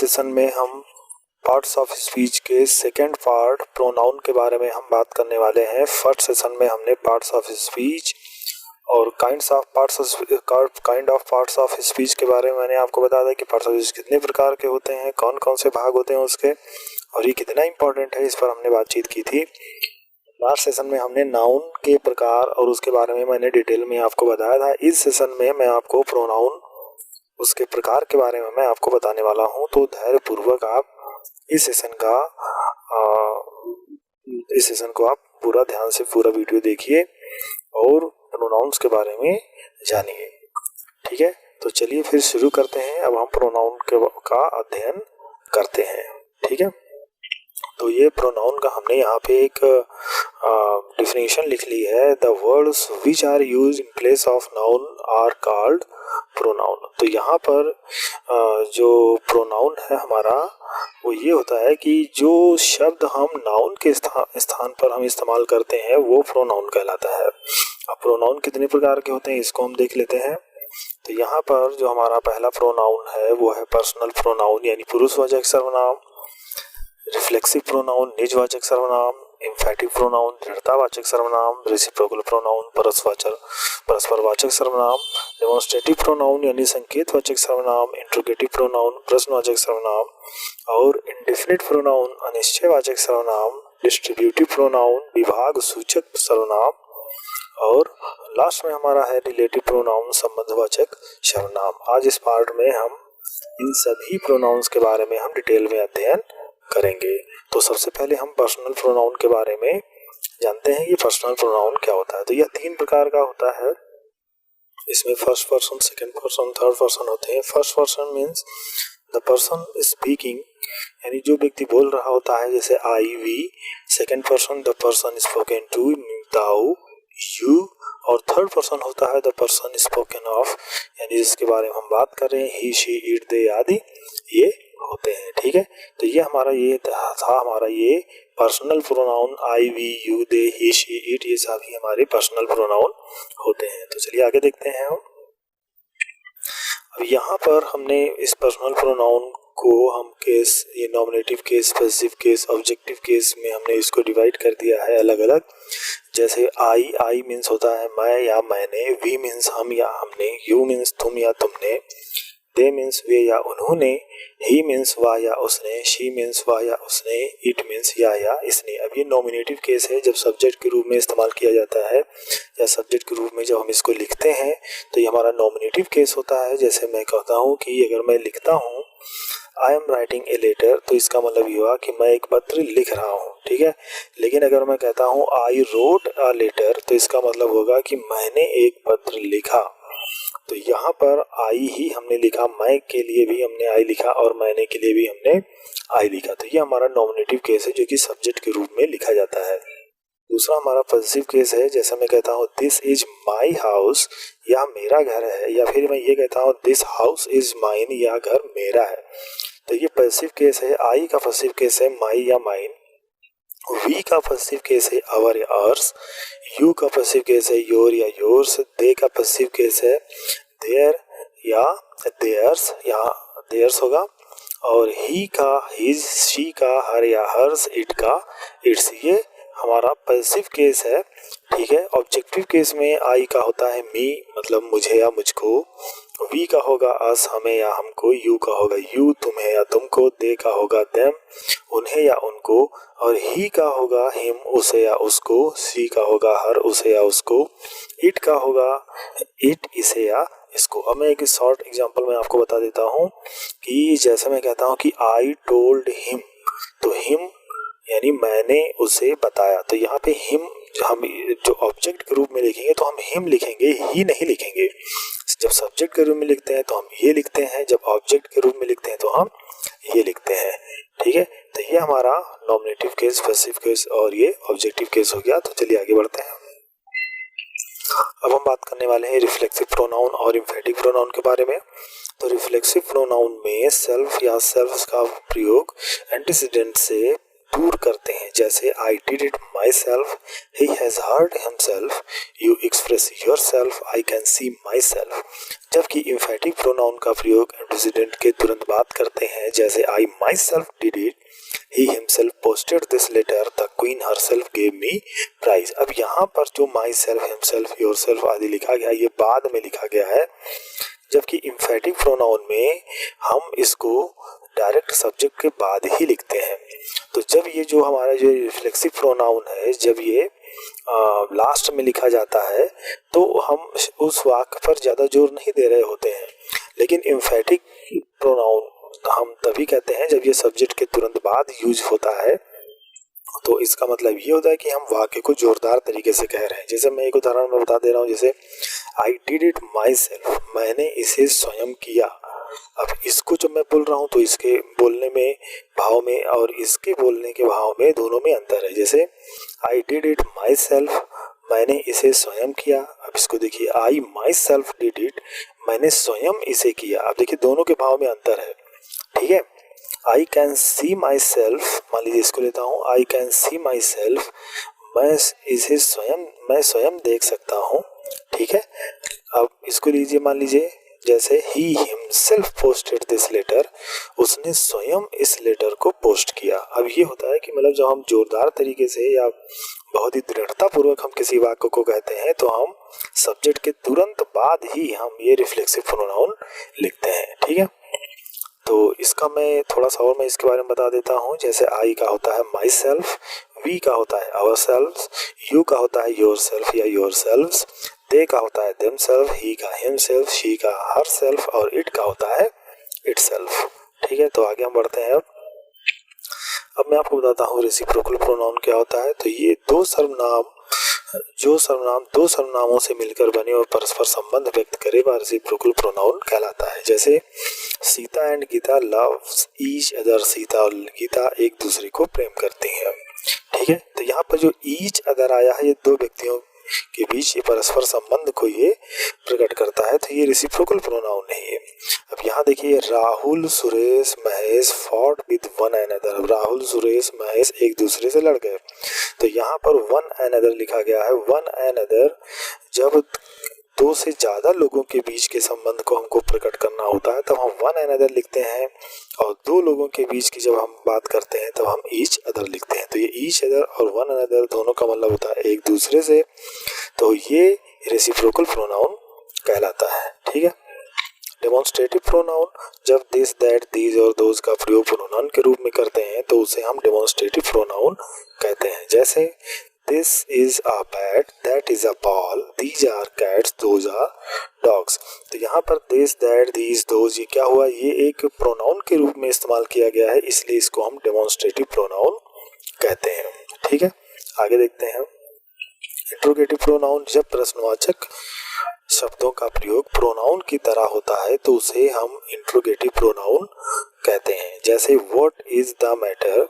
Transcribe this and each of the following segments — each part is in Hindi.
सेशन में हम पार्ट्स ऑफ स्पीच के सेकंड पार्ट प्रोनाउन के बारे में हम बात करने वाले हैं। फर्स्ट सेशन में हमने पार्ट्स ऑफ स्पीच और kind of parts of speech के बारे में मैंने आपको बताया था कि पार्ट्स ऑफ स्पीच कितने प्रकार के होते हैं, कौन कौन से भाग होते हैं उसके, और ये कितना इंपॉर्टेंट है, इस पर हमने बातचीत की थी। लास्ट सेशन में हमने नाउन के प्रकार और उसके बारे में मैंने डिटेल में आपको बताया था। इस सेशन में मैं आपको प्रोनाउन उसके प्रकार के बारे में मैं आपको बताने वाला हूं, तो धैर्यपूर्वक आप इस सेशन को आप पूरा ध्यान से पूरा वीडियो देखिए और प्रोनाउंस के बारे में जानिए। ठीक है, तो चलिए फिर शुरू करते हैं। अब हम प्रोनाउन का अध्ययन करते हैं। ठीक है, तो ये प्रोनाउन का हमने यहाँ पे एक डिफिनेशन लिख ली है। The words which are used in place of noun are called pronoun. तो यहाँ पर जो प्रोनाउन है हमारा वो ये होता है कि जो शब्द हम नाउन के स्थान पर हम इस्तेमाल करते हैं वो प्रोनाउन कहलाता है। अब प्रोनाउन कितने प्रकार के होते हैं इसको हम देख लेते हैं। तो यहाँ पर जो हमारा पहला प्रोनाउन है वो है पर्सनल प्रोनाउन, यानी पुरुषवाचक सर्वनाम, रिफ्लेक्सिव प्रोनाउन निजवाचक सर्वनाम, एम्फैटिक प्रोनाउन दृढ़तावाचक सर्वनाम, रेसिप्रोकल प्रोनाउन परस्परवाचक सर्वनाम, डेमोन्स्ट्रेटिव प्रोनाउन यानी संकेतवाचक सर्वनाम, इंट्रोगेटिव प्रोनाउन प्रश्नवाचक सर्वनाम और इंडेफिनिट प्रोनाउन अनिश्चयवाचक सर्वनाम, डिस्ट्रीब्यूटिव प्रोनाउन विभाग सूचक सर्वनाम और लास्ट में हमारा है रिलेटिव प्रोनाउन संबंधवाचक सर्वनाम। आज इस पार्ट में हम इन सभी प्रोनाउंस के बारे में हम डिटेल में अध्ययन करेंगे। तो सबसे पहले हम पर्सनल प्रोनाउन के बारे में जानते हैं कि पर्सनल प्रोनाउन क्या होता है। तो यह 3 प्रकार का होता है। इसमें first person, second person, third person होते हैं। First person means the person speaking, यानी जो व्यक्ति बोल रहा होता है, जैसे I we. Second person the person spoken to, thou you. और थर्ड पर्सन होता है द पर्सन स्पोकन ऑफ, यानी जिसके बारे में हम बात कर रहे हैं, ही शी इट दे आदि ये होते हैं। ठीक है, तो ये हमारा ये personal pronoun I we you they he she it, ये सभी हमारे पर्सनल प्रोनाउन होते हैं। तो चलिए आगे देखते हैं हम। अब यहाँ पर हमने इस पर्सनल प्रोनाउन को हम केस, ये nominative case, positive case, objective case में हमने इसको डिवाइड कर दिया है अलग अलग। जैसे आई मीन्स होता है मैं या मैंने, वी मीन्स हम या हमने, यू मीन्स तुम या तुमने, दे मीन्स वे या उन्होंने, ही मीन्स वह या उसने, शी मीन्स वह या उसने, इट मीन्स या इसने। अब ये नॉमिनेटिव केस है, जब सब्जेक्ट के रूप में इस्तेमाल किया जाता है या सब्जेक्ट के रूप में जब हम इसको लिखते हैं तो ये हमारा नॉमिनेटिव केस होता है। जैसे मैं कहता हूँ कि अगर मैं लिखता हूँ I am writing a letter, तो इसका मतलब ये हुआ कि मैं एक पत्र लिख रहा हूँ। ठीक है, लेकिन अगर मैं कहता हूँ आई रोट अ लेटर, तो इसका मतलब होगा कि मैंने एक पत्र लिखा। तो यहाँ पर आई ही हमने लिखा, मैं के लिए भी हमने आई लिखा और मैंने के लिए भी हमने आई लिखा। तो ये हमारा नॉमिनेटिव केस है जो कि सब्जेक्ट के रूप में लिखा जाता है। दूसरा हमारा पॉजिटिव केस है, जैसा मैं कहता हूँ दिस इज माई हाउस, या मेरा घर है, या फिर मैं ये कहता हूँ दिस हाउस इज माइन, या घर मेरा है। तो ये पॉजिटिव केस है। आई का पॉजिटिव केस है माई या माइन, वी का पॉजिटिव केस है आवर या आवर्स, यू का पॉजिटिव केस है योर या योर्स, दे का पॉजिटिव केस है देयर या देयर्स, यहाँ देयर्स होगा, और ही का हिज, शी का हर या हर्स, इट का इट्स, ये हमारा पॉजिटिव केस है। ठीक है, ऑब्जेक्टिव केस में आई का होता है मी, मतलब मुझे या मुझको, वी का होगा अस, हमें या हमको, यू का होगा यू, तुम्हें या तुमको, दे का होगा देम, उन्हें या उनको, और ही का होगा हिम, उसे या उसको, शी का होगा हर, उसे या उसको, इट का होगा इट, इसे या इसको। अब मैं एक शॉर्ट एग्जांपल में आपको बता देता हूँ कि जैसे मैं कहता हूँ कि आई टोल्ड हिम, तो हिम यानी मैंने उसे बताया। तो यहाँ पे हिम हम जो ऑब्जेक्ट के रूप में लिखेंगे तो हम हिम लिखेंगे, ही नहीं लिखेंगे। जब सब्जेक्ट के रूप में लिखते हैं तो हम ये लिखते हैं, जब ऑब्जेक्ट के रूप में लिखते हैं तो हम ये लिखते हैं। ठीक है, तो ये हमारा नॉमिनेटिव केस, पॉजिटिव केस और ये ऑब्जेक्टिव केस हो गया। तो चलिए आगे बढ़ते हैं। अब हम बात करने वाले हैं रिफ्लेक्सिव प्रोनाउन और एम्फैटिक प्रोनाउन के बारे में। तो रिफ्लेक्सिव प्रोनाउन में सेल्फ या सेल्फ्स का प्रयोग एंटीसीडेंट से दूर करते हैं, जैसे I did it myself, he has hurt himself, you express yourself, I can see myself। जबकि emphatic pronoun का प्रयोग एंटीसीडेंट के तुरंत बाद करते हैं, जैसे I myself did it, he himself posted this letter, the queen herself gave me prize। अब यहाँ पर जो myself, himself, yourself आदि लिखा गया ये बाद में लिखा गया है, जबकि emphatic pronoun में हम इसको डायरेक्ट सब्जेक्ट के बाद ही लिखते हैं। तो जब ये जो हमारा जो रिफ्लेक्सिव प्रोनाउन है, जब ये लास्ट में लिखा जाता है तो हम उस वाक्य पर ज़्यादा जोर नहीं दे रहे होते हैं, लेकिन एम्फेटिक प्रोनाउन हम तभी कहते हैं जब ये सब्जेक्ट के तुरंत बाद यूज होता है। तो इसका मतलब ये होता है कि हम वाक्य को जोरदार तरीके से कह रहे हैं। जैसे मैं एक उदाहरण में बता दे रहा हूँ, जैसे I did it my self, मैंने इसे स्वयं किया। अब इसको जब मैं बोल रहा हूँ तो इसके बोलने में भाव में और इसके बोलने के भाव में दोनों में अंतर है। जैसे I did it my self, मैंने इसे स्वयं किया। अब इसको देखिए, आई माई सेल्फ डिड इट, मैंने स्वयं इसे किया। अब देखिए दोनों के भाव में अंतर है, ठीक है। I can see my self, मान लीजिए इसको लेता हूँ, I can see my self, मैं स्वयं देख सकता हूँ, ठीक है। अब इसको लीजिए, मान लीजिए जैसे he himself posted this letter, उसने स्वयं इस लेटर को पोस्ट किया। अब ये होता है कि मतलब जब हम जोरदार तरीके से या बहुत ही दृढ़ता पूर्वक हम किसी वाक्य को कहते हैं तो हम सब्जेक्ट के तुरंत बाद ही हम ये रिफ्लेक्सिव प्रोनाउन लिखते हैं, ठीक है। तो इसका मैं थोड़ा सा और मैं इसके बारे में बता देता हूँ। जैसे आई का होता है माई सेल्फ, वी का होता है आवर सेल्फ, यू का होता है योर सेल्फ या योर सेल्व्स, दे का होता है देम सेल्फ, ही का हिम सेल्फ, शी का हर सेल्फ और इट का होता है इट सेल्फ, ठीक है। तो आगे हम बढ़ते हैं। अब मैं आपको बताता हूँ रेसिप्रोकल प्रोनाउन क्या होता है। तो ये दो सर्वनाम दो सर्वनामों से मिलकर बने और परस्पर संबंध व्यक्त करे वह रेसिप्रोकल प्रोनाउन कहलाता है। जैसे Sita and Gita loves each other, Sita और गीता एक दूसरे को प्रेम करती हैं, ठीक है। तो यहाँ पर जो ईच अदर आया है ये दो व्यक्तियों के बीच ये परस्पर संबंध को ये प्रकट करता है, तो ये रेसिप्रोकल प्रोनाउन नहीं है। अब यहाँ देखिए, Rahul Suresh Mahesh fought with one another. अब राहुल सुरेश महेश एक दूसरे से लड़ गए, तो यहाँ पर वन अनदर लिखा गया है। वन अनदर जब दो से ज्यादा लोगों के बीच के संबंध को हमको प्रकट करना होता है तब हम वन अनदर लिखते हैं, और दो लोगों के बीच की जब हम बात करते हैं तब हम ईच अदर लिखते हैं। तो ये ईच अदर और वन अनदर दोनों का मतलब होता है एक दूसरे से, तो ये रेसिप्रोकल प्रोनाउन कहलाता है, ठीक है। डेमोन्स्ट्रेटिव प्रोनाउन जब दिस दैट दीज और दोज का प्रयोग प्रोनाउन के रूप में करते हैं तो उसे हम डेमोन्स्ट्रेटिव प्रोनाउन कहते हैं। जैसे this is a bat, that is a ball, these are cats, those are dogs. तो यहाँ पर दिस दैट दीज दोज ये क्या हुआ, ये एक प्रोनाउन के रूप में इस्तेमाल किया गया है, इसलिए इसको हम डेमोन्स्ट्रेटिव प्रोनाउन कहते हैं, ठीक है। आगे देखते हैं। इंट्रोगेटिव प्रोनाउन जब प्रश्नवाचक शब्दों का प्रयोग प्रोनाउन की तरह होता है तो उसे हम इंट्रोगेटिव प्रोनाउन कहते हैं। जैसे व्हाट इज द मैटर,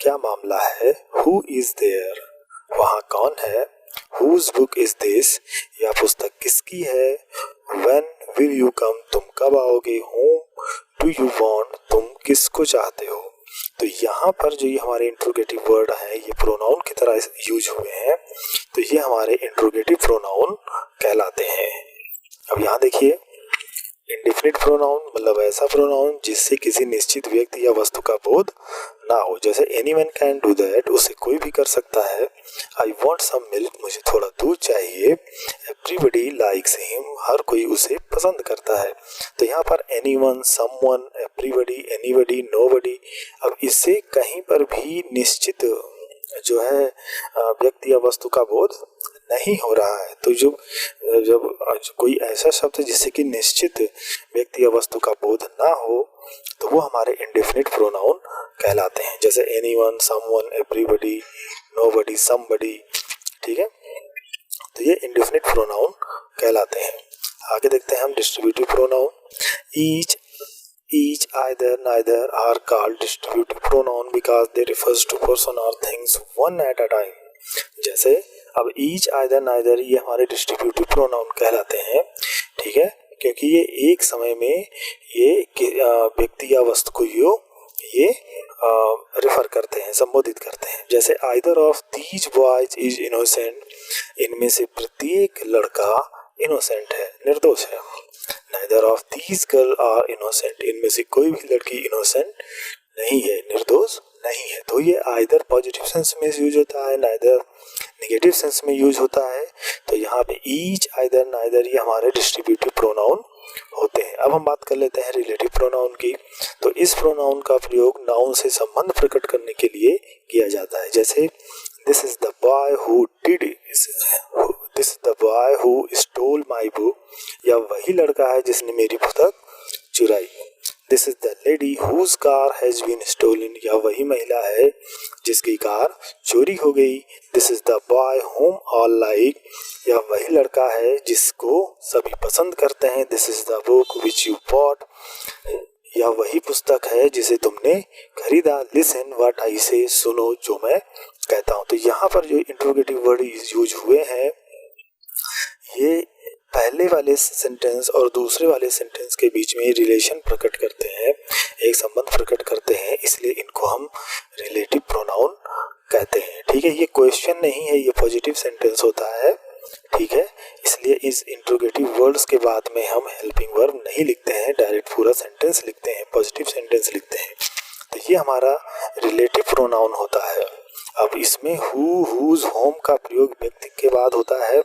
क्या मामला है, हु इज देयर, वहाँ कौन है, हुज बुक इज दिस, यह पुस्तक किसकी है, व्हेन विल यू कम, तुम कब आओगे, होम डू यू वांट, तुम किसको चाहते हो। तो यहाँ पर जो ये हमारे इंट्रोगेटिव वर्ड हैं ये प्रोनाउन की तरह यूज हुए हैं, तो ये हमारे इंट्रोगेटिव प्रोनाउन कहलाते हैं। अब यहाँ देखिए, इंडेफिनिट प्रोनाउन मतलब ऐसा प्रोनाउन जिससे किसी निश्चित व्यक्ति या वस्तु का बोध ना हो। जैसे एनीवन कैन डू दैट, उसे कोई भी कर सकता है। आई वॉन्ट सम मिल्क, मुझे थोड़ा दूध चाहिए। एवरीबडी लाइक्स हिम, हर कोई उसे पसंद करता है। तो यहाँ पर anyone, someone, everybody, anybody, nobody, अब इससे कहीं पर भी निश्चित जो है व्यक्ति या वस्तु का बोध नहीं हो रहा है। तो जब कोई ऐसा शब्द है जिससे कि निश्चित व्यक्ति या वस्तु का बोध ना हो तो वो हमारे इंडेफिनिट प्रोनाउन कहलाते हैं। जैसे anyone, someone, everybody, nobody, somebody, ठीक है। तो ये इंडेफिनिट प्रोनाउन कहलाते हैं। आगे देखते हैं हम distributive pronoun. each, either, neither are called distributive pronoun because they refers to person or things one at a time। जैसे अब each, either, neither ये हमारे डिस्ट्रीब्यूटिव प्रोनाउन कहलाते हैं, ठीक है, क्योंकि ये एक समय में ये व्यक्ति या वस्तु को ये रेफर करते हैं, संबोधित करते हैं। जैसे either of these boys is innocent, इनमें से प्रत्येक लड़का इनोसेंट है, निर्दोष है। Neither of these girl are innocent, इनमें से कोई भी लड़की इनोसेंट नहीं है, निर्दोष नहीं है। तो ये आइदर पॉजिटिव सेंस में यूज होता है, नाइदर नेगेटिव सेंस में यूज होता है। तो यहाँ पे ईच, आइदर, नाइदर ये हमारे डिस्ट्रीब्यूटिव प्रोनाउन होते हैं। अब हम बात कर लेते हैं रिलेटिव प्रोनाउन की। तो इस प्रोनाउन का प्रयोग नाउन से संबंध प्रकट करने के लिए किया जाता है। जैसे this is the boy who did, this is the boy who stole my book, या वही लड़का है जिसने मेरी पुस्तक चुराई। This is the lady whose car has been stolen, या वही महिला है जिसकी कार चोरी हो गई। This is the boy whom all like, या वही लड़का है जिसको सभी पसंद करते हैं। This is the book which you bought, या वही पुस्तक है जिसे तुमने खरीदा। लिसन व्हाट आई से, सुनो जो मैं कहता हूँ। तो यहाँ पर जो इंट्रोगेटिव वर्ड यूज हुए हैं, ये पहले वाले सेंटेंस और दूसरे वाले सेंटेंस के बीच में रिलेशन प्रकट करते हैं, एक संबंध प्रकट करते हैं, इसलिए इनको हम रिलेटिव प्रोनाउन कहते हैं। ठीक है, ये क्वेश्चन नहीं है, ये पॉजिटिव सेंटेंस होता है। ठीक है, इसलिए इस इंट्रोगेटिव वर्ड्स के बाद में हम हेल्पिंग वर्ब नहीं लिखते हैं, डायरेक्ट पूरा सेंटेंस लिखते हैं, पॉजिटिव सेंटेंस लिखते हैं। तो ये हमारा रिलेटिव प्रोनाउन होता है। अब इसमें हु, हुज, होम का प्रयोग व्यक्ति के बाद होता है।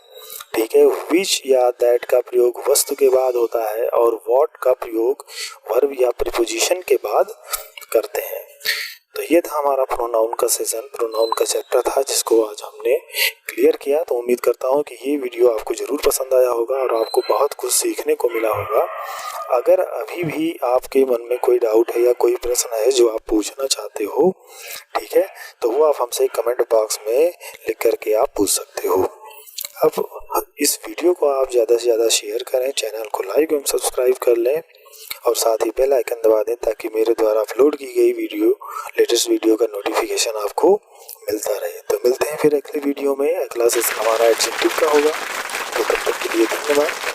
ठीक है, विच या दैट का प्रयोग वस्तु के बाद होता है, और व्हाट का प्रयोग वर्ब या प्रीपोजिशन के बाद करते हैं। तो ये था हमारा प्रोनाउन का सेशन, प्रोनाउन का चैप्टर था, जिसको आज हमने क्लियर किया। तो उम्मीद करता हूँ कि ये वीडियो आपको ज़रूर पसंद आया होगा और आपको बहुत कुछ सीखने को मिला होगा। अगर अभी भी आपके मन में कोई डाउट है या कोई प्रश्न है जो आप पूछना चाहते हो, ठीक है, तो वो आप हमसे कमेंट बॉक्स में लिख करके आप पूछ सकते हो। अब इस वीडियो को आप ज़्यादा से ज़्यादा शेयर करें, चैनल को लाइक एवं सब्सक्राइब कर लें, और साथ ही बेल आइकन दबा दें ताकि मेरे द्वारा अपलोड की गई वीडियो, लेटेस्ट वीडियो का नोटिफिकेशन आपको मिलता रहे। तो मिलते हैं फिर अगले वीडियो में, अगला सेशन हमारा एडजेक्टिव का होगा। तो तब तक के लिए धन्यवाद।